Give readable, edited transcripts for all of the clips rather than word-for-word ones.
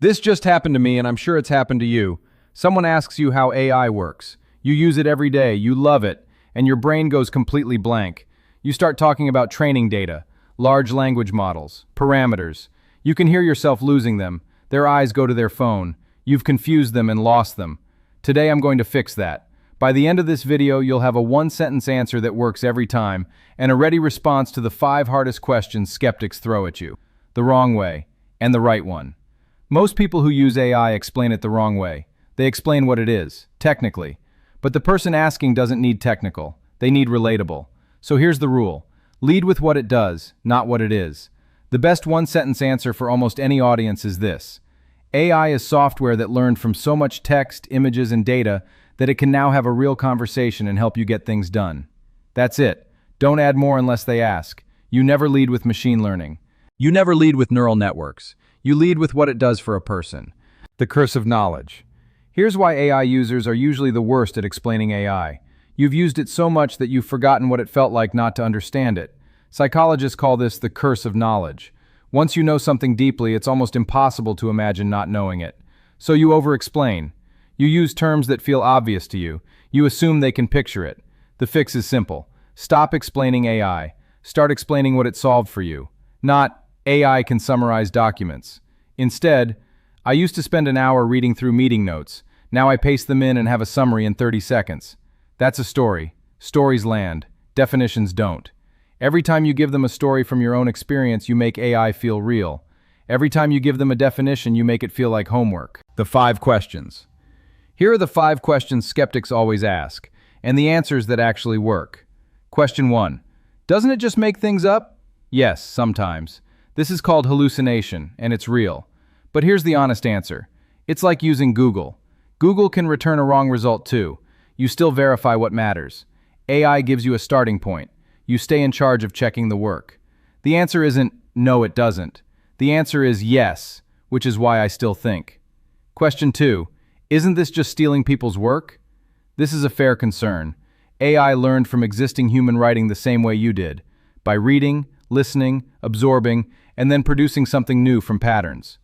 This just happened to me, and I'm sure it's happened to you. Someone asks you how AI works. You use it every day, you love it, and your brain goes completely blank. You start talking about training data, large language models, parameters. You can hear yourself losing them. Their eyes go to their phone. You've confused them and lost them. Today I'm going to fix that. By the end of this video, you'll have a one-sentence answer that works every time, and a ready response to the 5 hardest questions skeptics throw at you. The wrong way, and the right one. Most people who use AI explain it the wrong way. They explain what it is, technically. But the person asking doesn't need technical. They need relatable. So here's the rule. Lead with what it does, not what it is. The best one-sentence answer for almost any audience is this. AI is software that learned from so much text, images, and data that it can now have a real conversation and help you get things done. That's it. Don't add more unless they ask. You never lead with machine learning. You never lead with neural networks. You lead with what it does for a person. The curse of knowledge. Here's why AI users are usually the worst at explaining AI. You've used it so much that you've forgotten what it felt like not to understand it. Psychologists call this the curse of knowledge. Once you know something deeply, it's almost impossible to imagine not knowing it. So you over-explain. You use terms that feel obvious to you. You assume they can picture it. The fix is simple. Stop explaining AI. Start explaining what it solved for you. Not, AI can summarize documents. Instead, I used to spend an hour reading through meeting notes. Now I paste them in and have a summary in 30 seconds. That's a story. Stories land. Definitions don't. Every time you give them a story from your own experience, you make AI feel real. Every time you give them a definition, you make it feel like homework. The 5 questions. Here are the 5 questions skeptics always ask, and the answers that actually work. Question 1. Doesn't it just make things up? Yes, sometimes. This is called hallucination, and it's real. But here's the honest answer. It's like using Google. Google can return a wrong result too. You still verify what matters. AI gives you a starting point. You stay in charge of checking the work. The answer isn't, no it doesn't. The answer is yes, which is why I still think. Question 2. Isn't this just stealing people's work? This is a fair concern. AI learned from existing human writing the same way you did, by reading, listening, absorbing, and then producing something new from patterns.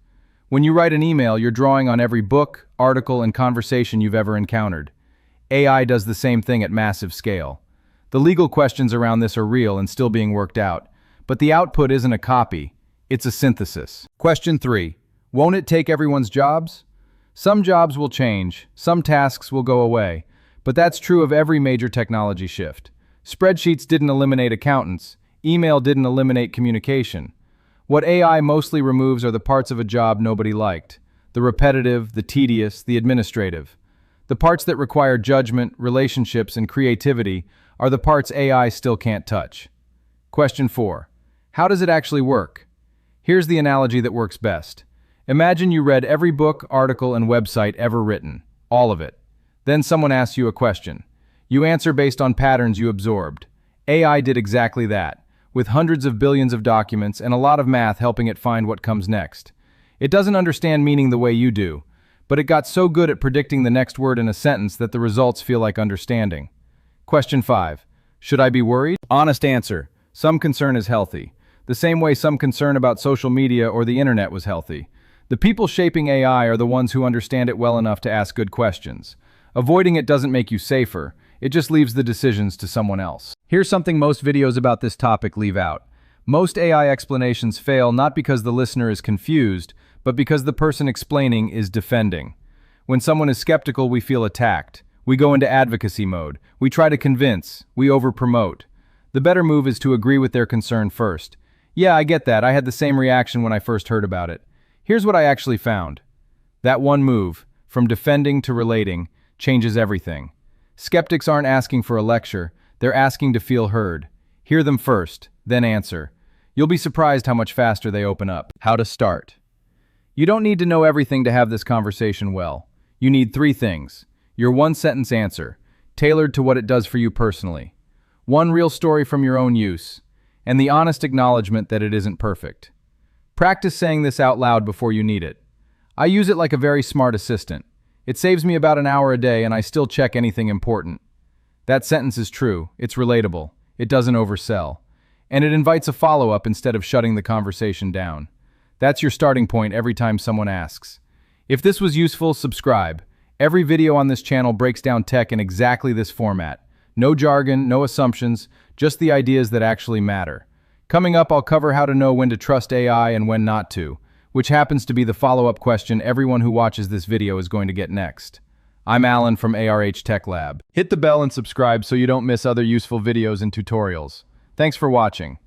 When you write an email, you're drawing on every book, article, and conversation you've ever encountered. AI does the same thing at massive scale. The legal questions around this are real and still being worked out, but the output isn't a copy, it's a synthesis. Question 3. Won't it take everyone's jobs? Some jobs will change, some tasks will go away, but that's true of every major technology shift. Spreadsheets didn't eliminate accountants, email didn't eliminate communication. What AI mostly removes are the parts of a job nobody liked. The repetitive, the tedious, the administrative. The parts that require judgment, relationships, and creativity are the parts AI still can't touch. Question 4. How does it actually work? Here's the analogy that works best. Imagine you read every book, article, and website ever written. All of it. Then someone asks you a question. You answer based on patterns you absorbed. AI did exactly that, with hundreds of billions of documents and a lot of math helping it find what comes next. It doesn't understand meaning the way you do, but it got so good at predicting the next word in a sentence that the results feel like understanding. Question 5. Should I be worried? Honest answer. Some concern is healthy. The same way some concern about social media or the internet was healthy. The people shaping AI are the ones who understand it well enough to ask good questions. Avoiding it doesn't make you safer. It just leaves the decisions to someone else. Here's something most videos about this topic leave out. Most AI explanations fail not because the listener is confused, but because the person explaining is defending. When someone is skeptical, we feel attacked. We go into advocacy mode. We try to convince. We over-promote. The better move is to agree with their concern first. Yeah, I get that. I had the same reaction when I first heard about it. Here's what I actually found. That one move, from defending to relating, changes everything. Skeptics aren't asking for a lecture. They're asking to feel heard. Hear them first, then answer. You'll be surprised how much faster they open up. How to start. You don't need to know everything to have this conversation well. You need 3 things. Your one-sentence answer, tailored to what it does for you personally. One real story from your own use, and the honest acknowledgement that it isn't perfect. Practice saying this out loud before you need it. I use it like a very smart assistant. It saves me about an hour a day and I still check anything important. That sentence is true, it's relatable, it doesn't oversell, and it invites a follow-up instead of shutting the conversation down. That's your starting point every time someone asks. If this was useful, subscribe. Every video on this channel breaks down tech in exactly this format. No jargon, no assumptions, just the ideas that actually matter. Coming up, I'll cover how to know when to trust AI and when not to, which happens to be the follow-up question everyone who watches this video is going to get next. I'm Alan from ARH Tech Lab. Hit the bell and subscribe so you don't miss other useful videos and tutorials. Thanks for watching.